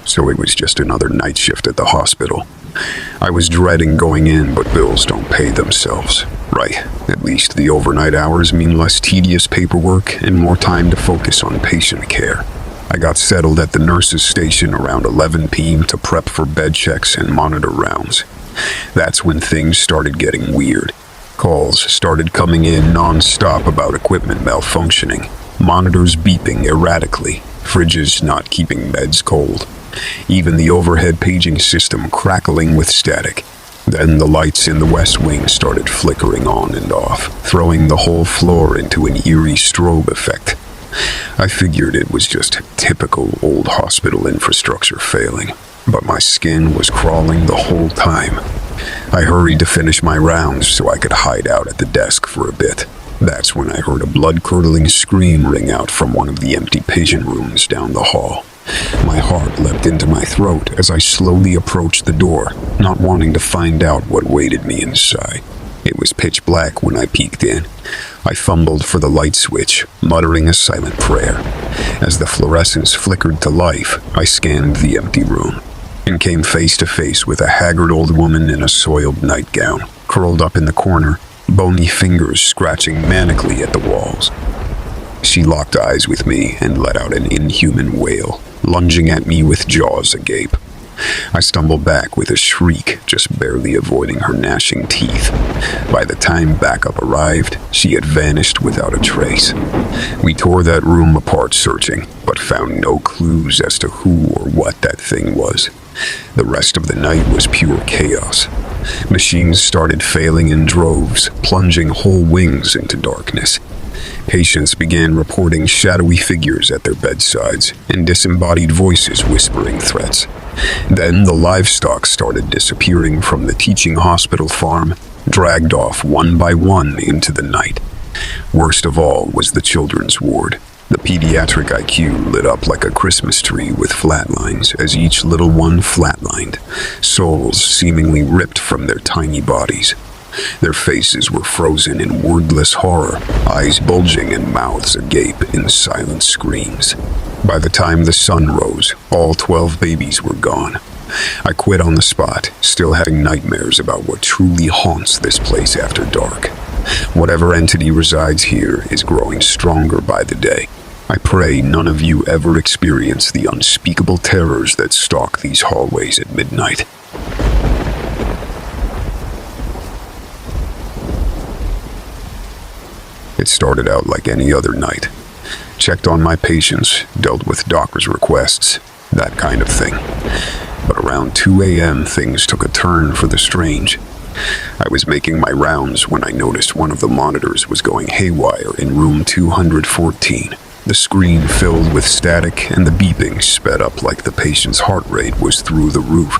so it was just another night shift at the hospital. I was dreading going in, but bills don't pay themselves, right? At least the overnight hours mean less tedious paperwork and more time to focus on patient care. I got settled at the nurse's station around 11 p.m. to prep for bed checks and monitor rounds. That's when things started getting weird. Calls started coming in non-stop about equipment malfunctioning, monitors beeping erratically, fridges not keeping beds cold, even the overhead paging system crackling with static. Then the lights in the West Wing started flickering on and off, throwing the whole floor into an eerie strobe effect. I figured it was just typical old hospital infrastructure failing, but my skin was crawling the whole time. I hurried to finish my rounds so I could hide out at the desk for a bit. That's when I heard a blood-curdling scream ring out from one of the empty patient rooms down the hall. My heart leapt into my throat as I slowly approached the door, not wanting to find out what waited me inside. It was pitch black when I peeked in. I fumbled for the light switch, muttering a silent prayer. As the fluorescence flickered to life, I scanned the empty room and came face to face with a haggard old woman in a soiled nightgown, curled up in the corner, bony fingers scratching manically at the walls. She locked eyes with me and let out an inhuman wail, lunging at me with jaws agape. I stumbled back with a shriek, just barely avoiding her gnashing teeth. By the time backup arrived, she had vanished without a trace. We tore that room apart searching, but found no clues as to who or what that thing was. The rest of the night was pure chaos. Machines started failing in droves, plunging whole wings into darkness. Patients began reporting shadowy figures at their bedsides and disembodied voices whispering threats. Then the livestock started disappearing from the teaching hospital farm, dragged off one by one into the night. Worst of all was the children's ward. The pediatric IQ lit up like a Christmas tree with flatlines as each little one flatlined, souls seemingly ripped from their tiny bodies. Their faces were frozen in wordless horror, eyes bulging and mouths agape in silent screams. By the time the sun rose, all 12 babies were gone. I quit on the spot, still having nightmares about what truly haunts this place after dark. Whatever entity resides here is growing stronger by the day. I pray none of you ever experience the unspeakable terrors that stalk these hallways at midnight. It started out like any other night. Checked on my patients, dealt with doctor's requests, that kind of thing. But around 2 a.m. things took a turn for the strange. I was making my rounds when I noticed one of the monitors was going haywire in room 214. The screen filled with static and the beeping sped up like the patient's heart rate was through the roof.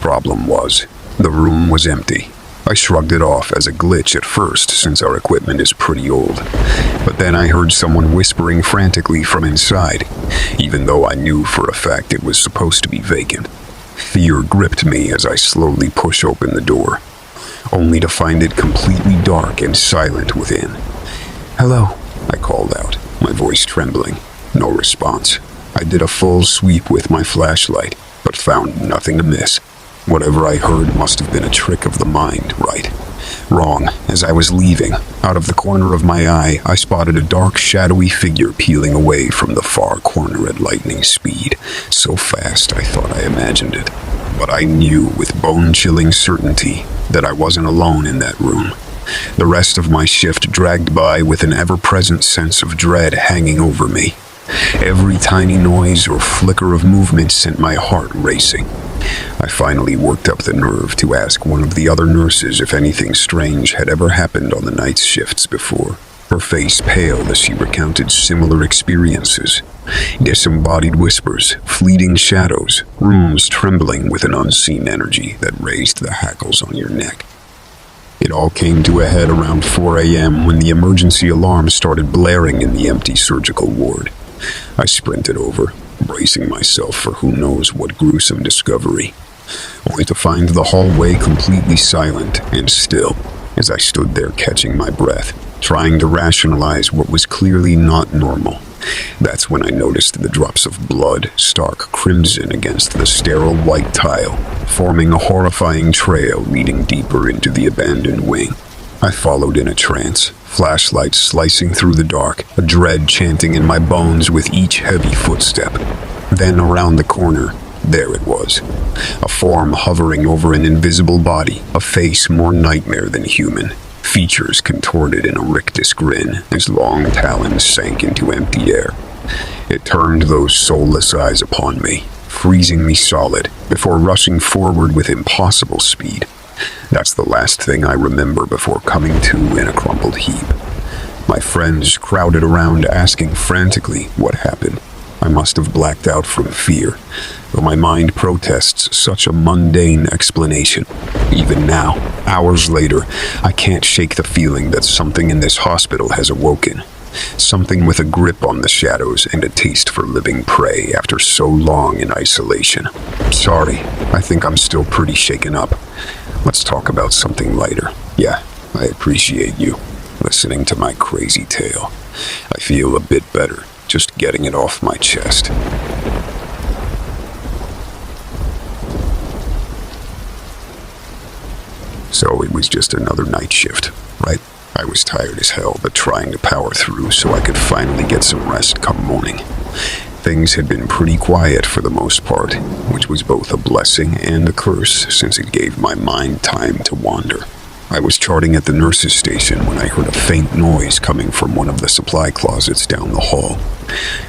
Problem was, the room was empty. I shrugged it off as a glitch at first since our equipment is pretty old. But then I heard someone whispering frantically from inside, even though I knew for a fact it was supposed to be vacant. Fear gripped me as I slowly pushed open the door, only to find it completely dark and silent within. "Hello," I called out, my voice trembling. No response. I did a full sweep with my flashlight, but found nothing to miss. Whatever I heard must have been a trick of the mind, right? Wrong. As I was leaving, out of the corner of my eye, I spotted a dark, shadowy figure peeling away from the far corner at lightning speed. So fast, I thought I imagined it. But I knew with bone-chilling certainty that I wasn't alone in that room. The rest of my shift dragged by with an ever-present sense of dread hanging over me. Every tiny noise or flicker of movement sent my heart racing. I finally worked up the nerve to ask one of the other nurses if anything strange had ever happened on the night shifts before. Her face paled as she recounted similar experiences. Disembodied whispers, fleeting shadows, rooms trembling with an unseen energy that raised the hackles on your neck. It all came to a head around 4 a.m. when the emergency alarm started blaring in the empty surgical ward. I sprinted over, bracing myself for who knows what gruesome discovery, only to find the hallway completely silent and still. As I stood there catching my breath, trying to rationalize what was clearly not normal. That's when I noticed the drops of blood, stark crimson against the sterile white tile, forming a horrifying trail leading deeper into the abandoned wing. I followed in a trance, flashlight slicing through the dark, a dread chanting in my bones with each heavy footstep. Then around the corner, there it was. A form hovering over an invisible body, a face more nightmare than human. Features contorted in a rictus grin as long talons sank into empty air. It turned those soulless eyes upon me, freezing me solid, before rushing forward with impossible speed. That's the last thing I remember before coming to in a crumpled heap. My friends crowded around asking frantically what happened. I must have blacked out from fear, though my mind protests such a mundane explanation. Even now, hours later, I can't shake the feeling that something in this hospital has awoken. Something with a grip on the shadows and a taste for living prey after so long in isolation. Sorry, I think I'm still pretty shaken up. Let's talk about something lighter. Yeah, I appreciate you listening to my crazy tale. I feel a bit better just getting it off my chest. So it was just another night shift, right? I was tired as hell, but trying to power through so I could finally get some rest come morning. Things had been pretty quiet for the most part, which was both a blessing and a curse since it gave my mind time to wander. I was charting at the nurse's station when I heard a faint noise coming from one of the supply closets down the hall.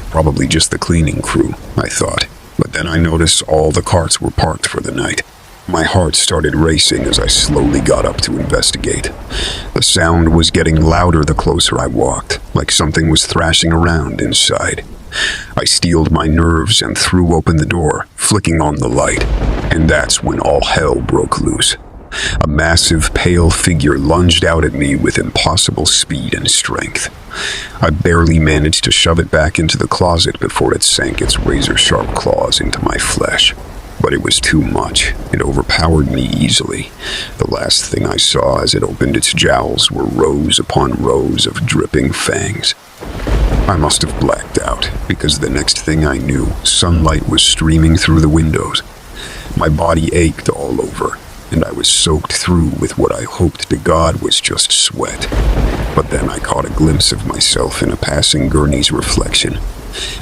Probably just the cleaning crew, I thought, but then I noticed all the carts were parked for the night. My heart started racing as I slowly got up to investigate. The sound was getting louder the closer I walked, like something was thrashing around inside. I steeled my nerves and threw open the door, flicking on the light, and that's when all hell broke loose. A massive, pale figure lunged out at me with impossible speed and strength. I barely managed to shove it back into the closet before it sank its razor-sharp claws into my flesh. But it was too much. It overpowered me easily. The last thing I saw as it opened its jowls were rows upon rows of dripping fangs. I must have blacked out, because the next thing I knew, sunlight was streaming through the windows. My body ached all over, and I was soaked through with what I hoped to God was just sweat. But then I caught a glimpse of myself in a passing gurney's reflection.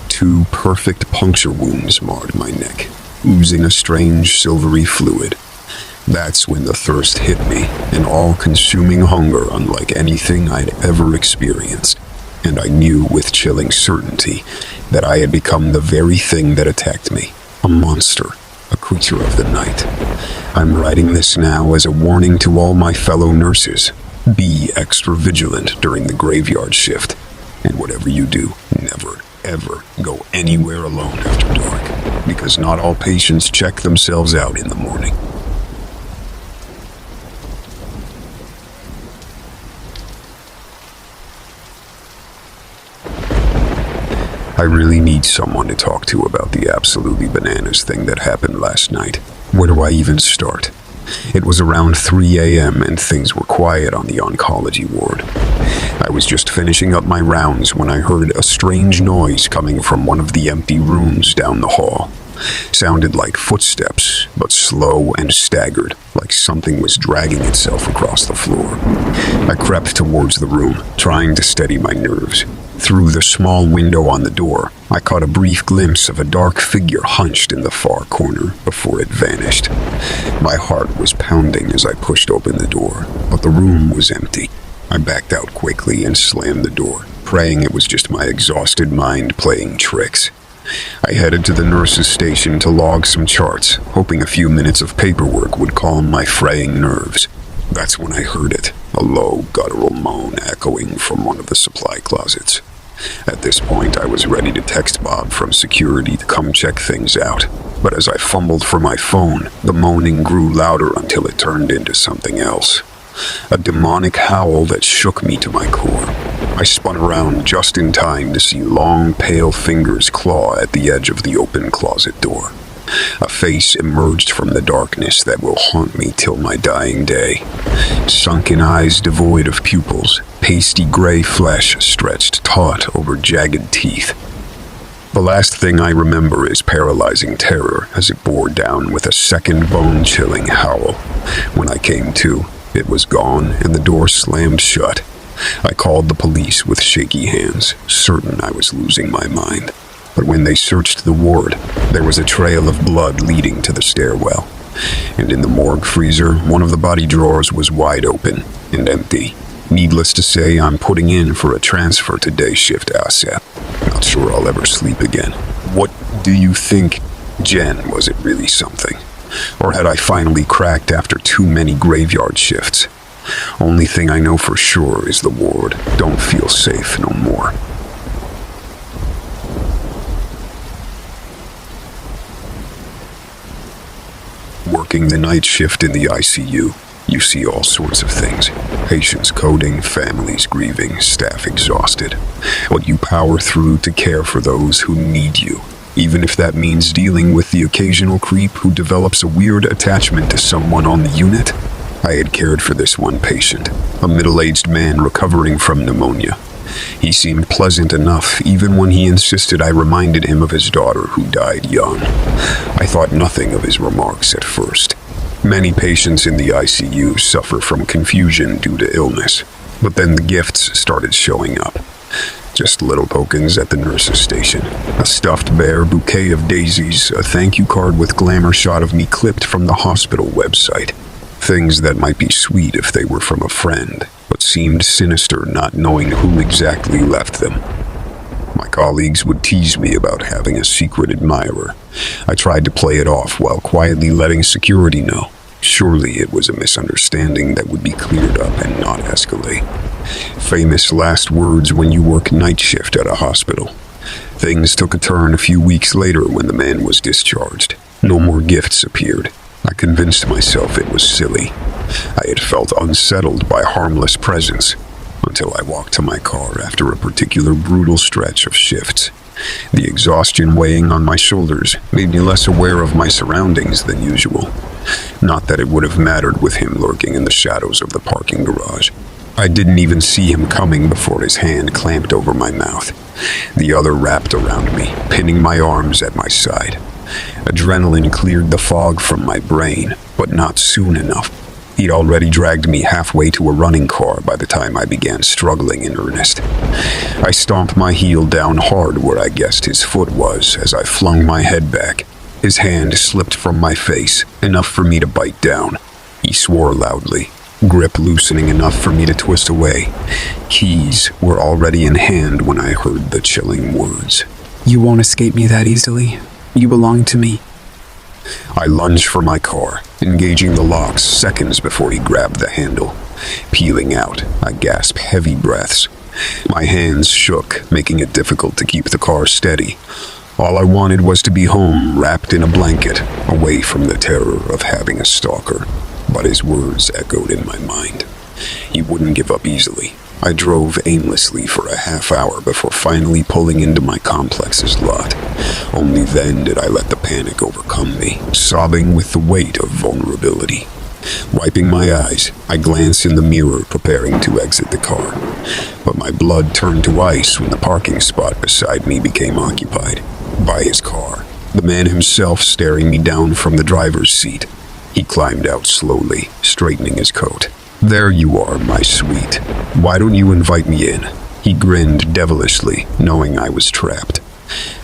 2 perfect puncture wounds marred my neck, oozing a strange silvery fluid. That's when the thirst hit me, an all-consuming hunger unlike anything I'd ever experienced. And I knew with chilling certainty that I had become the very thing that attacked me, a monster, a creature of the night. I'm writing this now as a warning to all my fellow nurses. Be extra vigilant during the graveyard shift, and whatever you do, never, ever go anywhere alone after dark, because not all patients check themselves out in the morning. I really need someone to talk to about the absolutely bananas thing that happened last night. Where do I even start? It was around 3 a.m. and things were quiet on the oncology ward. I was just finishing up my rounds when I heard a strange noise coming from one of the empty rooms down the hall. Sounded like footsteps, but slow and staggered, like something was dragging itself across the floor. I crept towards the room, trying to steady my nerves. Through the small window on the door, I caught a brief glimpse of a dark figure hunched in the far corner before it vanished. My heart was pounding as I pushed open the door, but the room was empty. I backed out quickly and slammed the door, praying it was just my exhausted mind playing tricks. I headed to the nurse's station to log some charts, hoping a few minutes of paperwork would calm my fraying nerves. That's when I heard it, a low, guttural moan echoing from one of the supply closets. At this point, I was ready to text Bob from security to come check things out. But as I fumbled for my phone, the moaning grew louder until it turned into something else. A demonic howl that shook me to my core. I spun around just in time to see long, pale fingers claw at the edge of the open closet door. A face emerged from the darkness that will haunt me till my dying day. Sunken eyes devoid of pupils, pasty gray flesh stretched taut over jagged teeth. The last thing I remember is paralyzing terror as it bore down with a second bone-chilling howl. When I came to, it was gone and the door slammed shut. I called the police with shaky hands, certain I was losing my mind. But when they searched the ward, there was a trail of blood leading to the stairwell. And in the morgue freezer, one of the body drawers was wide open and empty. Needless to say, I'm putting in for a transfer to day shift ASAP. Not sure I'll ever sleep again. What do you think, Jen? Was it really something? Or had I finally cracked after too many graveyard shifts? Only thing I know for sure is the ward don't feel safe no more. Working the night shift in the ICU, you see all sorts of things. Patients coding, families grieving, staff exhausted. But you power through to care for those who need you, even if that means dealing with the occasional creep who develops a weird attachment to someone on the unit. I had cared for this one patient, a middle-aged man recovering from pneumonia. He seemed pleasant enough, even when he insisted I reminded him of his daughter who died young. I thought nothing of his remarks at first. Many patients in the ICU suffer from confusion due to illness, but then the gifts started showing up. Just little tokens at the nurse's station. A stuffed bear, bouquet of daisies, a thank you card with glamour shot of me clipped from the hospital website. Things that might be sweet if they were from a friend, but seemed sinister not knowing who exactly left them. My colleagues would tease me about having a secret admirer. I tried to play it off while quietly letting security know. Surely it was a misunderstanding that would be cleared up and not escalate. Famous last words when you work night shift at a hospital. Things took a turn a few weeks later when the man was discharged. No more gifts appeared. I convinced myself it was silly. I had felt unsettled by harmless presence until I walked to my car after a particular brutal stretch of shifts. The exhaustion weighing on my shoulders made me less aware of my surroundings than usual. Not that it would have mattered with him lurking in the shadows of the parking garage. I didn't even see him coming before his hand clamped over my mouth. The other wrapped around me, pinning my arms at my side. Adrenaline cleared the fog from my brain, but not soon enough. He'd already dragged me halfway to a running car by the time I began struggling in earnest. I stomped my heel down hard where I guessed his foot was as I flung my head back. His hand slipped from my face, enough for me to bite down. He swore loudly, grip loosening enough for me to twist away. Keys were already in hand when I heard the chilling words. "You won't escape me that easily. You belong to me." I lunged for my car, engaging the locks seconds before he grabbed the handle. Peeling out, I gasped heavy breaths. My hands shook, making it difficult to keep the car steady. All I wanted was to be home, wrapped in a blanket, away from the terror of having a stalker. But his words echoed in my mind. He wouldn't give up easily. I drove aimlessly for a half hour before finally pulling into my complex's lot. Only then did I let the panic overcome me, sobbing with the weight of vulnerability. Wiping my eyes, I glanced in the mirror, preparing to exit the car. But my blood turned to ice when the parking spot beside me became occupied by his car, the man himself staring me down from the driver's seat. He climbed out slowly, straightening his coat. "There you are, my sweet. Why don't you invite me in?" He grinned devilishly, knowing I was trapped.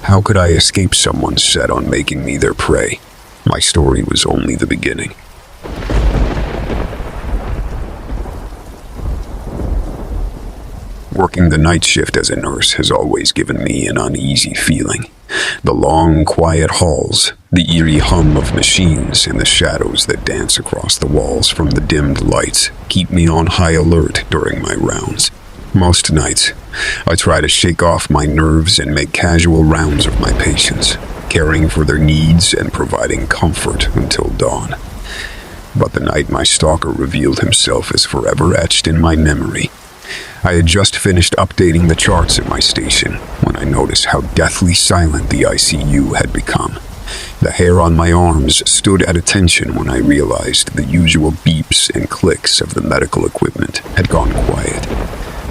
How could I escape someone set on making me their prey? My story was only the beginning. Working the night shift as a nurse has always given me an uneasy feeling. The long, quiet halls, the eerie hum of machines, and the shadows that dance across the walls from the dimmed lights keep me on high alert during my rounds. Most nights, I try to shake off my nerves and make casual rounds of my patients, caring for their needs and providing comfort until dawn. But the night my stalker revealed himself is forever etched in my memory. I had just finished updating the charts at my station when I noticed how deathly silent the ICU had become. The hair on my arms stood at attention when I realized the usual beeps and clicks of the medical equipment had gone quiet.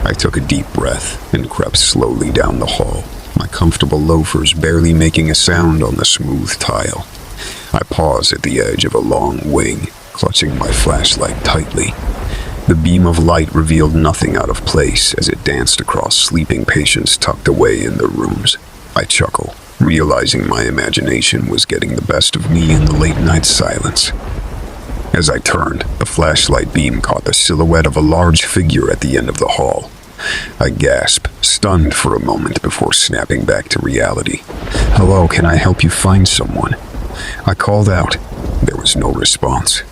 I took a deep breath and crept slowly down the hall, my comfortable loafers barely making a sound on the smooth tile. I paused at the edge of a long wing, clutching my flashlight tightly. The beam of light revealed nothing out of place as it danced across sleeping patients tucked away in their rooms. I chuckled, realizing my imagination was getting the best of me in the late-night silence. As I turned, the flashlight beam caught the silhouette of a large figure at the end of the hall. I gasped, stunned for a moment before snapping back to reality. "Hello, can I help you find someone?" I called out. There was no response.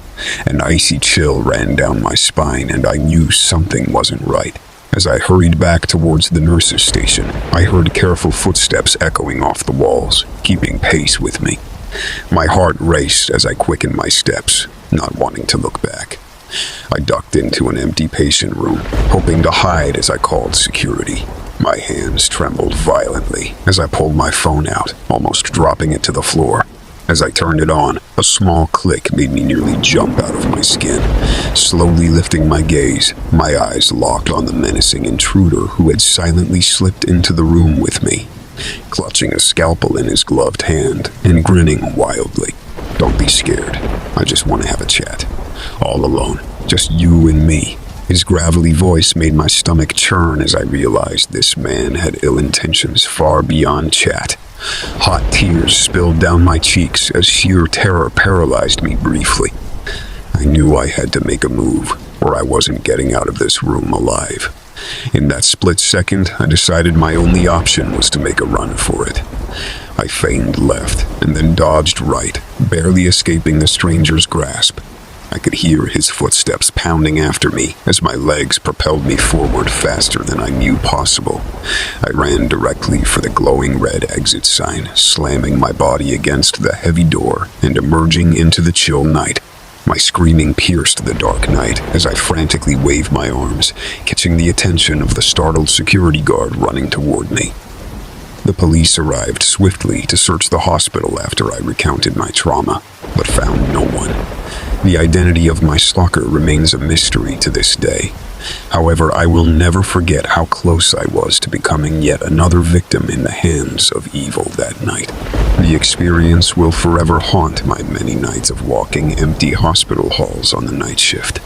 An icy chill ran down my spine, and I knew something wasn't right. As I hurried back towards the nurse's station, I heard careful footsteps echoing off the walls, keeping pace with me. My heart raced as I quickened my steps, not wanting to look back. I ducked into an empty patient room, hoping to hide as I called security. My hands trembled violently as I pulled my phone out, almost dropping it to the floor. As I turned it on, a small click made me nearly jump out of my skin. Slowly lifting my gaze, my eyes locked on the menacing intruder who had silently slipped into the room with me, clutching a scalpel in his gloved hand and grinning wildly. "Don't be scared. I just want to have a chat. All alone, just you and me." His gravelly voice made my stomach churn as I realized this man had ill intentions far beyond chat. Hot tears spilled down my cheeks as sheer terror paralyzed me briefly. I knew I had to make a move, or I wasn't getting out of this room alive. In that split second, I decided my only option was to make a run for it. I feigned left and then dodged right, barely escaping the stranger's grasp. I could hear his footsteps pounding after me as my legs propelled me forward faster than I knew possible. I ran directly for the glowing red exit sign, slamming my body against the heavy door and emerging into the chill night. My screaming pierced the dark night as I frantically waved my arms, catching the attention of the startled security guard running toward me. The police arrived swiftly to search the hospital after I recounted my trauma, but found no one. The identity of my stalker remains a mystery to this day. However, I will never forget how close I was to becoming yet another victim in the hands of evil that night. The experience will forever haunt my many nights of walking empty hospital halls on the night shift.